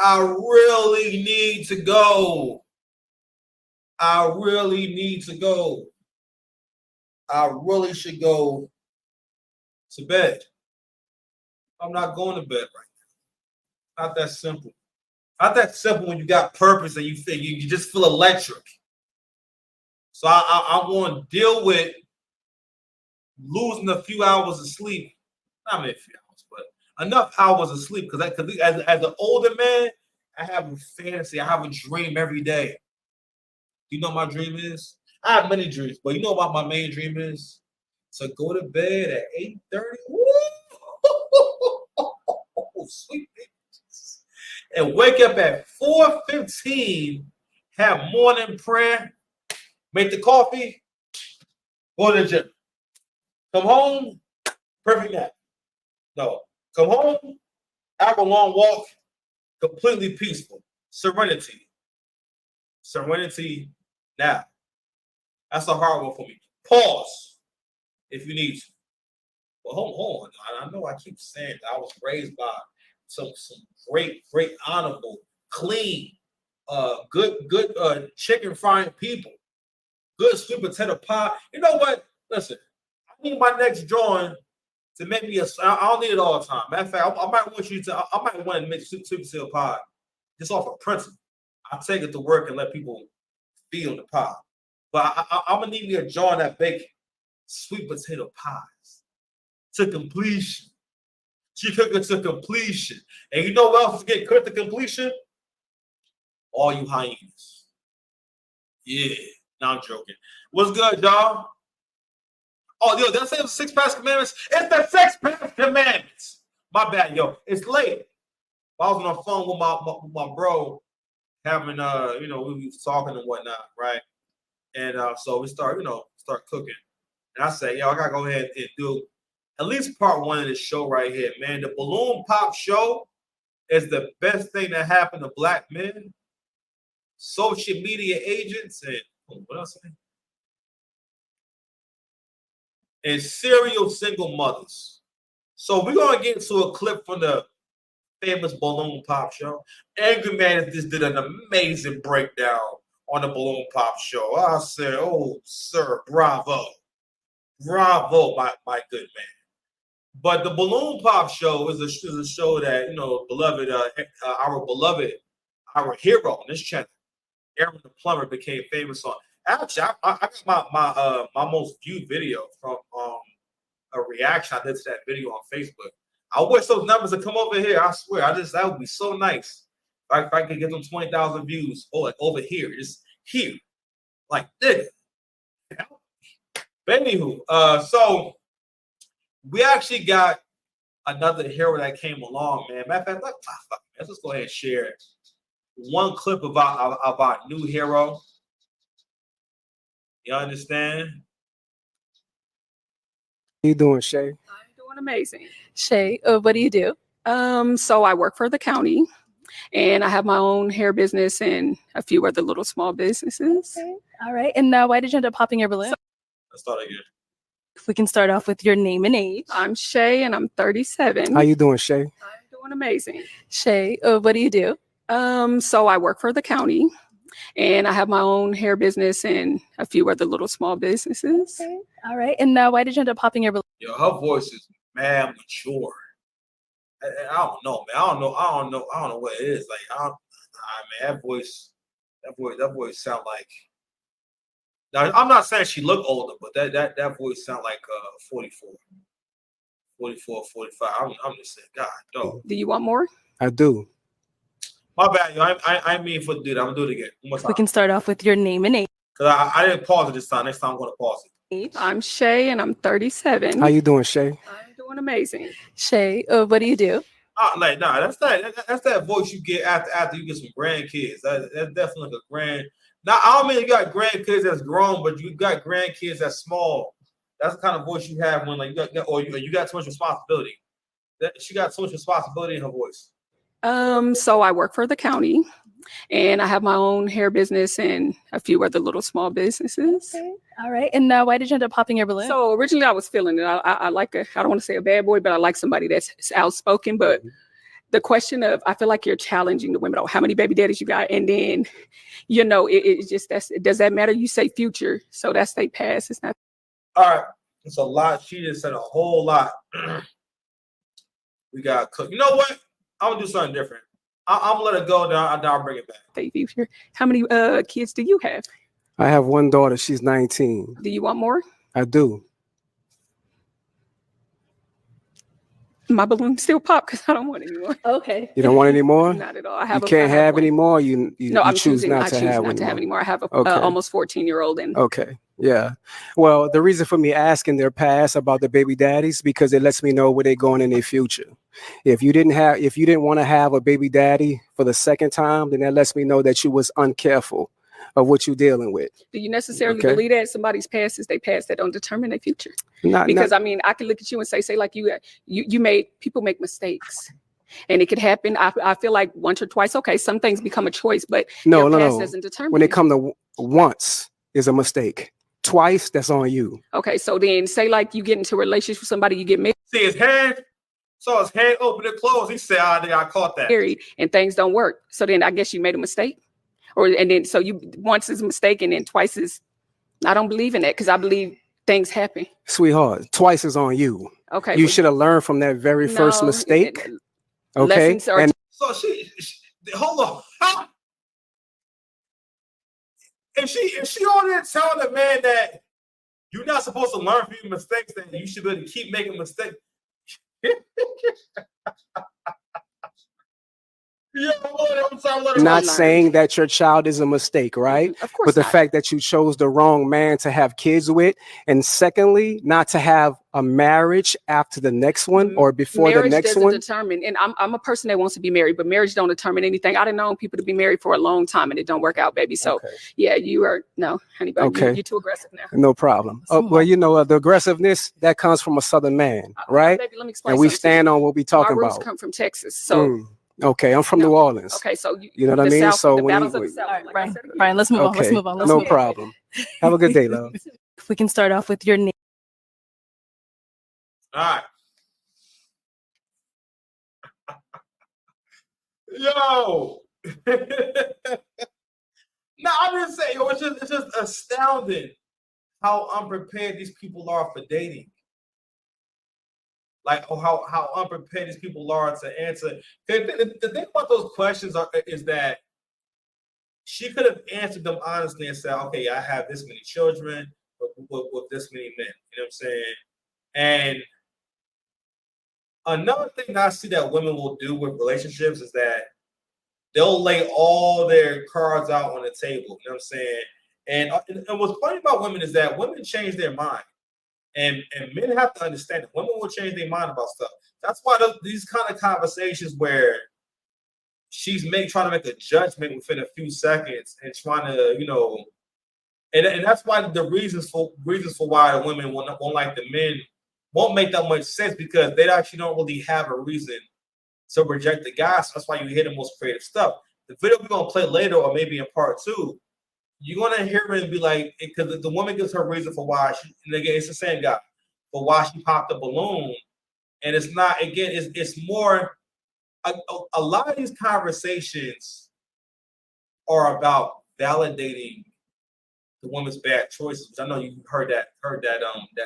I really need to go. I really need to go. I really should go to bed. I'm not going to bed right now. Not that simple. Not that simple when you got purpose and you just feel electric. So I want to deal with losing a few hours of sleep. Not many few hours, but enough hours of sleep. Because as an older man, I have a fantasy. I have a dream every day. You know what my dream is? I have many dreams, but you know what my main dream is? To go to bed at 8:30. Sweet bitches. And wake up at 4:15, have morning prayer, make the coffee, go to the gym. Come home, perfect nap. No, come home, have a long walk, completely peaceful. Serenity. Serenity now. That's a hard one for me. Pause if you need to. But hold on. I know I keep saying that I was raised by some great, honorable, clean, good chicken frying people. Good sweet potato pie. You know what? Listen, I need my next drawing to make me I don't need it all the time. Matter of fact, I might want to make sweet potato pie just off of principle. I take it to work and let people feel the pie. But I'm gonna need me a jar that bake sweet potato pies to completion. She cook it to completion. And you know what else is getting cooked to completion? All you hyenas. Yeah. No, I'm joking. What's good, y'all? Oh, yo, did I say it was 6 past commandments? It's the 6 past commandments. My bad, yo. It's late. I was on the phone with my bro, having we was talking and whatnot, right? And so we start cooking. And I say, yo, I gotta go ahead and do at least part 1 of this show right here, man. The Balloon Pop Show is the best thing that happened to black men, social media agents, and what else? And serial single mothers. So we're gonna get into a clip from the famous Balloon Pop Show. Angry Man just did an amazing breakdown on the Balloon Pop Show. I said, oh, sir, bravo. Bravo, my good man. But the Balloon Pop Show is a show that, our hero on this channel, Aaron the Plumber, became famous on. Actually, I got my most viewed video from a reaction I did to that video on Facebook. I wish those numbers would come over here. I swear, that would be so nice. If I could get them 20,000 views, like over here, just here, like this. But anywho, so we actually got another hero that came along, man. Matter of fact, let's just go ahead and share one clip of our new hero. You understand? How you doing, Shay? I'm doing amazing. Shay, what do you do? So I work for the county, and I have my own hair business and a few other little small businesses. Okay. All right. And why did you end up popping your balloon? Let's start again. If we can start off with your name and age. I'm Shay, and I'm 37. How you doing, Shay? I'm doing amazing. Shay, what do you do? So I work for the county, and I have my own hair business and a few other little small businesses. Okay. All right. And why did you end up popping your balloon? Yo, her voice is mad mature. I don't know, man. I don't know what it is. Like, that voice sound like. Now, I'm not saying she look older, but that voice sound like 44, 45. I'm just saying, God, dog. Do you want more? I do. My bad, yo. I mean for the dude. I'm gonna do it again. One more time. We can start off with your name and age. Cause I didn't pause it this time. Next time I'm gonna pause it. I'm Shay, and I'm 37. How you doing, Shay? I'm doing amazing. Shay, what do you do? That's that voice you get after you get some grandkids. That's definitely like a grand. Now I don't mean you got grandkids that's grown, but you got grandkids that's small. That's the kind of voice you have when like you got too much responsibility. She got so much responsibility in her voice. So I work for the county, and I have my own hair business and a few other little small businesses. Okay. All right. And why did you end up popping your balloon? So originally I was feeling it. I like I don't want to say a bad boy, but I like somebody that's outspoken. But the question of, I feel like you're challenging the women. Oh, how many baby daddies you got? And then, you know, it's just, does that matter? You say future. So that's they past. It's not. All right. It's a lot. She just said a whole lot. We got cook. You know what? I'm gonna do something different. I'm gonna let it go. Then I'll bring it back. They future. How many kids do you have? I have one daughter. She's 19. Do you want more? I do. My balloon still pop because I don't want any more. Okay. You don't want any more? Not at all. I You have. can't have one. any more. You No, I'm choose choosing. not I to choose have not to have any more. I have a Okay. almost 14-year-old, and Okay. Yeah. Well, the reason for me asking their past about the baby daddies, because it lets me know where they're going in their future. If you didn't want to have a baby daddy for the second time, then that lets me know that you was uncareful of what you're dealing with. do you necessarily Okay. believe that somebody's past is their past that don't determine their future? Not Because I mean, I can look at you and say like you made people make mistakes. And it could happen. I feel like once or twice, okay, some things become a choice, but no, your no, past no. doesn't determine. When it you. comes to once is a mistake. Twice, that's on you. Okay, so then say like you get into a relationship with somebody, you get See his hand. Saw his hand open and close. He said, "I think I caught that." married and things don't work. So then I guess you made a mistake. And then so you once is a mistake and then twice is, I don't believe in that because I believe things happen. Sweetheart, twice is on you. Okay. You but should have learned from that very first no, mistake. Okay. lessons are And So she hold on. If she on there telling the man that you're not supposed to learn from your mistakes, then you should be able to keep making mistakes. Yeah, I'm sorry, let her not know. saying that your child is a mistake, right? Of course But the not. fact that you chose the wrong man to have kids with, and secondly, not to have a marriage after the next one or before marriage the next doesn't one. determine, and I'm a person that wants to be married, but marriage don't determine anything. I done known people to be married for a long time and it don't work out, baby. So Okay. yeah, you are no, honey, but Okay. you're too aggressive now. No problem. Well, you know, the aggressiveness that comes from a Southern man, right? Baby, let me explain. And we something to stand on what we you. talking My roots about. come from Texas, so Okay, I'm from No. New Orleans. okay, so You know what I the mean? South, So the when battles you, of the South. All right, like I Brian. said again. Brian, let's move on. Let's okay, move on. Let's no move on. problem. Have a good day, love. We can start off with your name. All right. Yo. No, I'm just saying, it's just astounding how unprepared these people are for dating. Like how unprepared these people are to answer. The thing about those questions is that she could have answered them honestly and said, "Okay, I have this many children with this many men." You know what I'm saying? And another thing I see that women will do with relationships is that they'll lay all their cards out on the table. You know what I'm saying? And what's funny about women is that women change their mind. And men have to understand that women will change their mind about stuff. That's why these kind of conversations where she's trying to make a judgment within a few seconds and trying to, and that's why the reasons for why the women won't like the men won't make that much sense, because they actually don't really have a reason to reject the guy. So that's why you hear the most creative stuff. The video we're gonna play later, or maybe in part 2, you're gonna hear it and be like, because the woman gives her reason for why she, and again, it's the same guy, for why she popped the balloon. And it's not, again, it's more, a lot of these conversations are about validating the woman's bad choices, which I know you heard that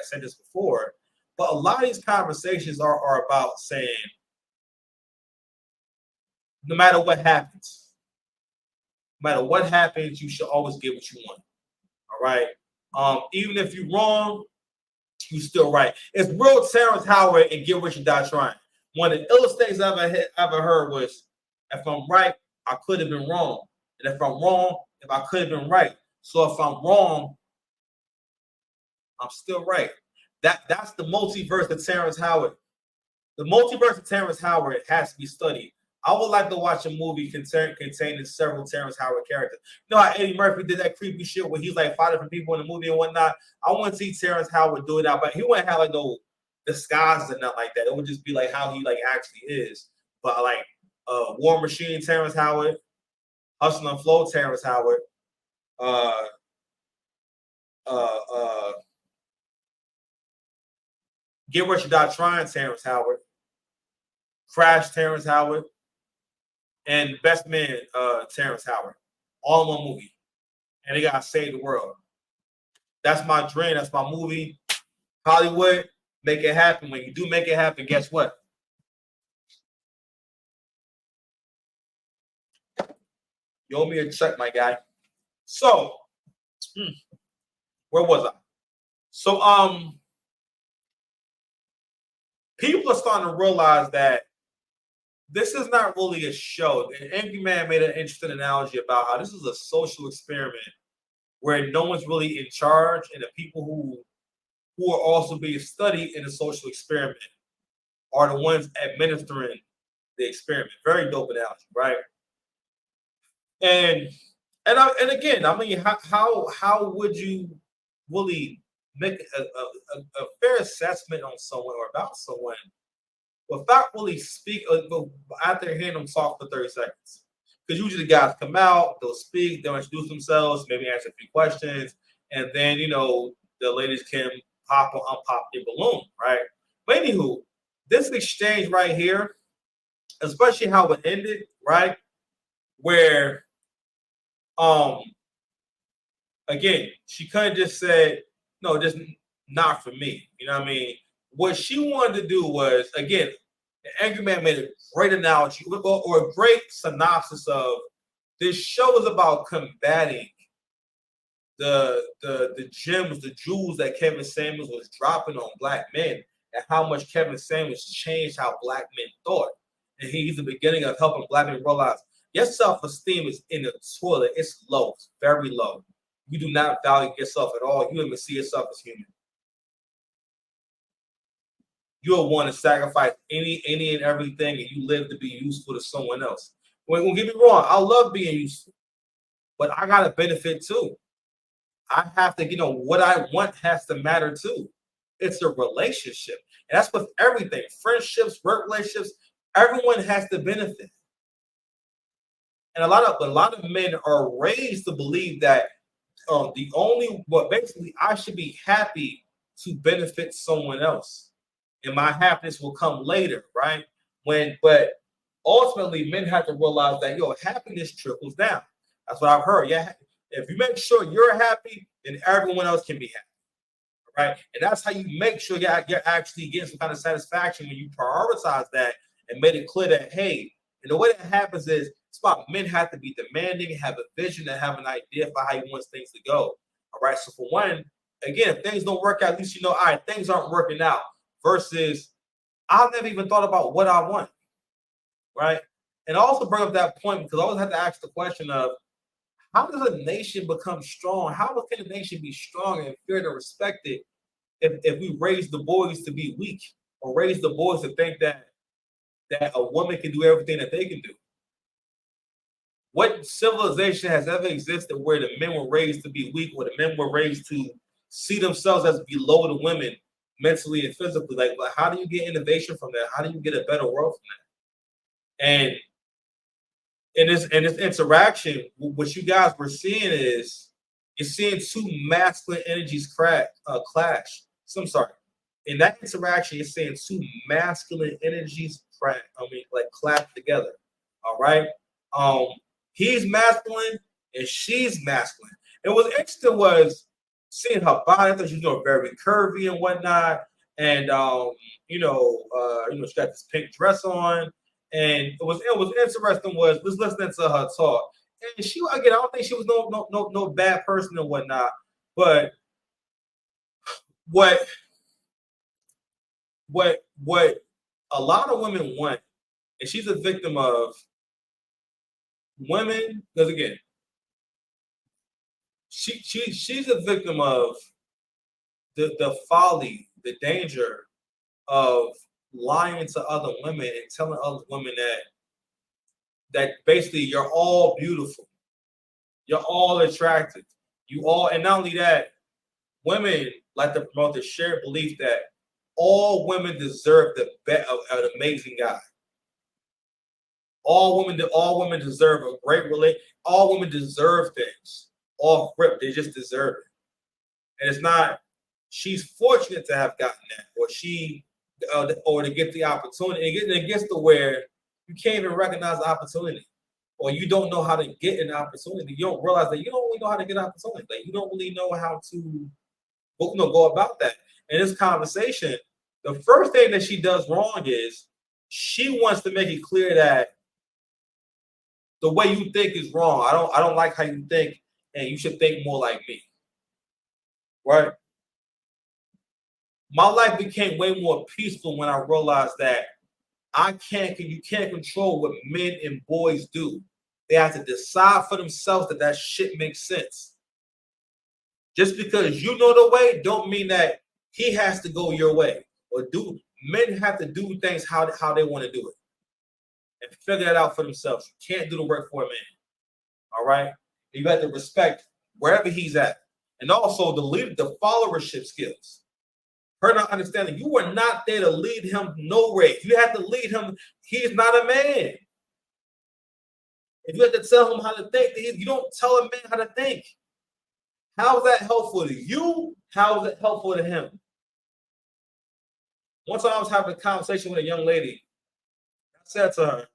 sentence before. But a lot of these conversations are about saying, no matter what happens, you should always get what you want. All right. Even if you're wrong, you still right. It's real Terrence Howard and Get Rich or Die Trying. One of the illest things I ever heard was, if I'm right, I could have been wrong. And if I'm wrong, if I could have been right. So if I'm wrong, I'm still right. That's the multiverse of Terrence Howard. The multiverse of Terrence Howard has to be studied. I would like to watch a movie containing several Terrence Howard characters. You know how Eddie Murphy did that creepy shit where he's like 5 different people in the movie and whatnot? I want to see Terrence Howard do it out, but he wouldn't have like no disguises and nothing like that. It would just be like how he like actually is. But like War Machine Terrence Howard, Hustle and Flow Terrence Howard, Get Rich or Die Trying Terrence Howard, Crash Terrence Howard, and Best Man, Terrence Howard, all in one movie, and they gotta save the world. That's my dream. That's my movie. Hollywood, make it happen. When you do make it happen, guess what? You owe me a check, my guy. So, where was I? So, people are starting to realize that this is not really a show. And Angry Man made an interesting analogy about how this is a social experiment where no one's really in charge, and the people who are also being studied in the social experiment are the ones administering the experiment. Very dope analogy, right? And again, I mean, how would you really make a fair assessment on someone or about someone without really after hearing them talk for 30 seconds? Because usually guys come out, they'll speak, they'll introduce themselves, maybe answer a few questions, and then the ladies can pop or unpop their balloon, right? But anywho, this exchange right here, especially how it ended, right? Where again, she could have just said, no, just not for me. You know what I mean? What she wanted to do was, again, the Angry Man made a great analogy or a great synopsis of this show is about combating the gems, the jewels that Kevin Samuels was dropping on black men, and how much Kevin Samuels changed how black men thought. And he's the beginning of helping black men realize your self-esteem is in the toilet. It's low. It's very low. You do not value yourself at all. You don't even see yourself as human. You'll want to sacrifice any and everything, and you live to be useful to someone else. Don't get me wrong. I love being useful, but I got to benefit too. I have to, what I want has to matter too. It's a relationship. And that's with everything. Friendships, work relationships, everyone has to benefit. And a lot of men are raised to believe that basically I should be happy to benefit someone else. And my happiness will come later, right? But ultimately men have to realize that happiness trickles down. That's what I've heard. Yeah. If you make sure you're happy, then everyone else can be happy, right? And that's how you make sure you're actually getting some kind of satisfaction when you prioritize that and made it clear that, hey, and the way that happens is it's about men have to be demanding, have a vision, and have an idea for how he wants things to go. All right. So for one, again, if things don't work out, at least all right, things aren't working out. Versus, I've never even thought about what I want, right? And I also bring up that point because I always have to ask the question of, how does a nation become strong? How can a nation be strong and feared and respected if we raise the boys to be weak or raise the boys to think that a woman can do everything that they can do? What civilization has ever existed where the men were raised to be weak, or the men were raised to see themselves as below the women mentally and physically? Like, how do you get innovation from that? How do you get a better world from that? And in this interaction, what you guys were seeing is you're seeing two masculine energies clash. So I'm sorry. In that interaction, you're seeing two masculine energies clash together. All right. He's masculine and she's masculine. And what's interesting was seeing her body. I thought she was very curvy and whatnot. And she got this pink dress on. And it was interesting was just listening to her talk. And she, again, I don't think she was no bad person and whatnot. But what a lot of women want, and she's a victim of women, because again, she's a victim of the folly, the danger of lying to other women and telling other women that basically you're all beautiful, you're all attractive, and not only that, women like to promote the shared belief that all women deserve the best of an amazing guy. All women deserve a great relate. All women deserve things. All rip, they just deserve it. And it's not. She's fortunate to have gotten that, or to get the opportunity. And it gets to where you can't even recognize the opportunity. or you don't know how to get an opportunity. You don't realize that you don't really know how to get opportunity. Like you don't really know how to go about that. In this conversation, the first thing that she does wrong is she wants to make it clear that the way you think is wrong. I don't like how you think, and you should think more like me. Right? My life became way more peaceful when I realized that you can't control what men and boys do. They have to decide for themselves that shit makes sense. Just because you know the way don't mean that he has to go your way. Or men have to do things how they want to do it. And figure that out for themselves. You can't do the work for a man. All right? You got to respect wherever he's at. And also the followership skills. Her not understanding you were not there to lead him nowhere. You had to lead him. He's not a man. If you have to tell him how to think, you don't tell a man how to think. How is that helpful to you? How is it helpful to him? One time I was having a conversation with a young lady. I said to her,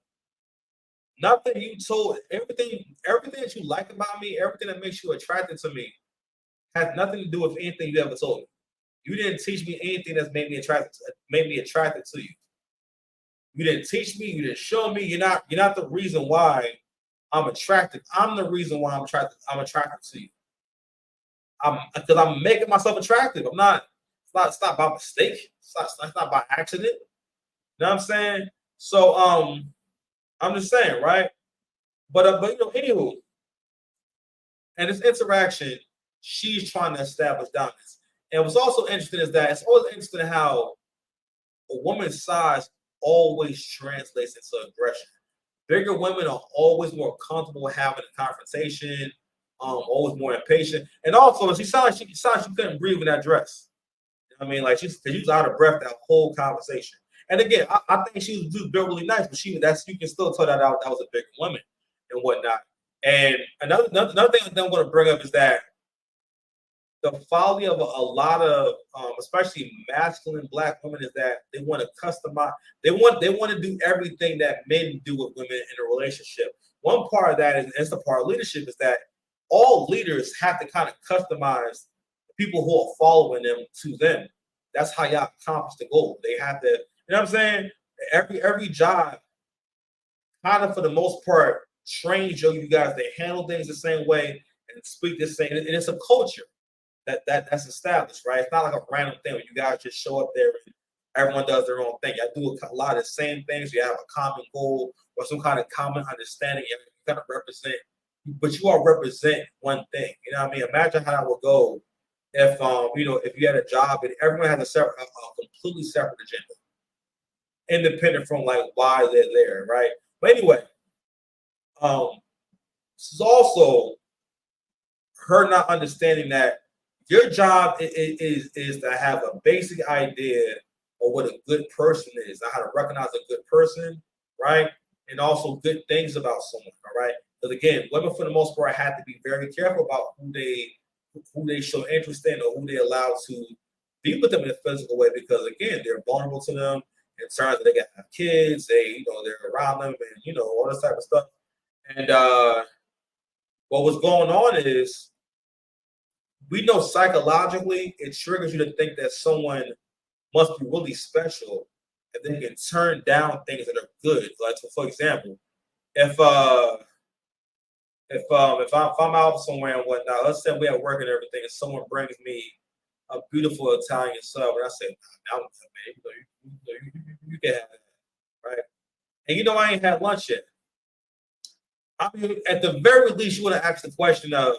nothing you told, everything that you like about me, everything that makes you attracted to me, has nothing to do with anything you ever told me. You didn't teach me anything that's made me attracted to you. You didn't teach me. You didn't show me. You're not the reason why I'm attracted. I'm the reason why I'm attracted to you. Because I'm making myself attractive. I'm not. It's not by mistake. It's not by accident. You know what I'm saying? So I'm just saying, right? But anywho, and this interaction, she's trying to establish dominance. And what's also interesting is that it's always interesting how a woman's size always translates into aggression. Bigger women are always more comfortable having a confrontation, always more impatient. And also, she sounded like she couldn't breathe in that dress. You know what I mean? Like she was out of breath that whole conversation. And again, I think she was built really nice, but you can still tell that out that was a bigger woman and whatnot. And another thing that I'm going to bring up is that the folly of a lot of, especially masculine Black women, is that they want to customize. They want to do everything that men do with women in a relationship. One part of that is the part of leadership is that all leaders have to kind of customize the people who are following them to them. That's how y'all accomplish the goal. They have to, you know what I'm saying? Every job, kind of for the most part, trains you guys to handle things the same way and speak the same. And it's a culture that's established, right? It's not like a random thing where you guys just show up there and everyone does their own thing. You do a lot of the same things. You have a common goal or some kind of common understanding. You kind of represent, but you all represent one thing. You know what I mean? Imagine how that would go if if you had a job and everyone has a completely separate agenda, independent from like why they're there, right? But anyway, this is also her not understanding that your job is to have a basic idea of what a good person is, how to recognize a good person, right? And also good things about someone, all right? Because again, women for the most part have to be very careful about who they show interest in or who they allow to be with them in a physical way, because again, they're vulnerable to them in terms of they got kids, they're around them, and all this type of stuff. And what was going on is, we know psychologically it triggers you to think that someone must be really special and they can turn down things that are good. Like, for example, if I'm out somewhere and whatnot, let's say we at work and everything, and someone brings me a beautiful Italian sub, and I say, "Man, you can have that, right?" And I ain't had lunch yet. I mean, at the very least, you would have asked the question of,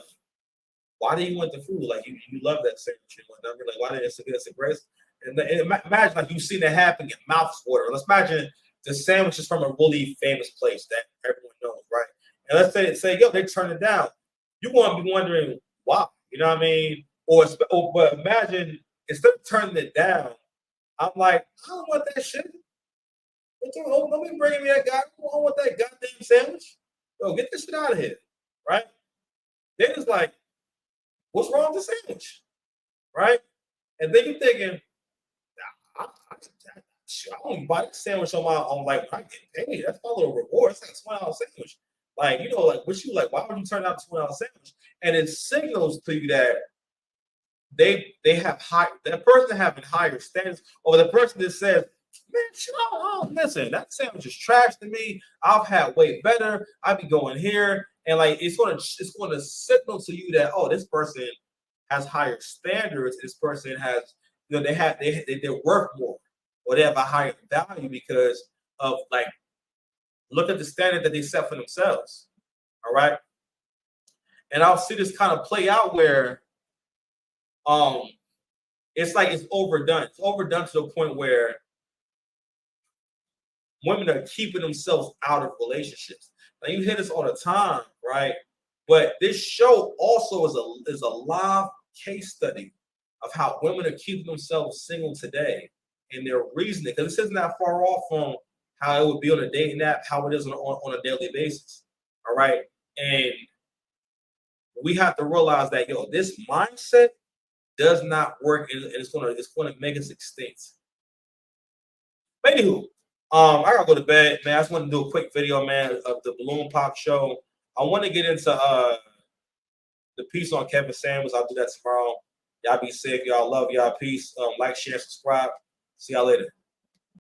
why do you want the food? Like, you love that sandwich and whatnot. Like, why didn't you get a grace? And imagine like you've seen that happen, your mouth's watering. Let's imagine the sandwich is from a really famous place that everyone knows, right? And let's say, yo, they turn it down. You're going to be wondering why, you know what I mean? But imagine instead of turning it down, I'm like, I don't want that shit. Don't be bringing me that guy. I don't want that goddamn sandwich. Yo, get this shit out of here, right? Then it's like, what's wrong with the sandwich, right? And then you're thinking, I don't buy the sandwich on like when I get paid. That's my little reward. It's like a $20 sandwich. Like, you know, like what you like, why would you turn out a $20 sandwich? And it signals to you that they have that person having higher standards, or the person that says, man, listen, that sandwich is trash to me. I've had way better. I be going here. And like it's gonna signal to you that, oh, this person has higher standards. This person has, you know, they're worth more, or they have a higher value because of like, look at the standard that they set for themselves. All right. And I'll see this kind of play out where it's like it's overdone. It's overdone to the point where women are keeping themselves out of relationships. Now you hear this all the time, right? But this show also is a live case study of how women are keeping themselves single today and their reasoning. Because this isn't that far off from how it would be on a dating app, how it is on a daily basis. All right. And we have to realize that, yo, this mindset does not work, and it's gonna make us extinct. But anywho, I gotta go to bed, man. I just want to do a quick video, man, of the Balloon Pop show. I want to get into the piece on Kevin Samuels. I'll do that tomorrow. Y'all be safe. Y'all love y'all. Peace. Like, share, subscribe. See y'all later.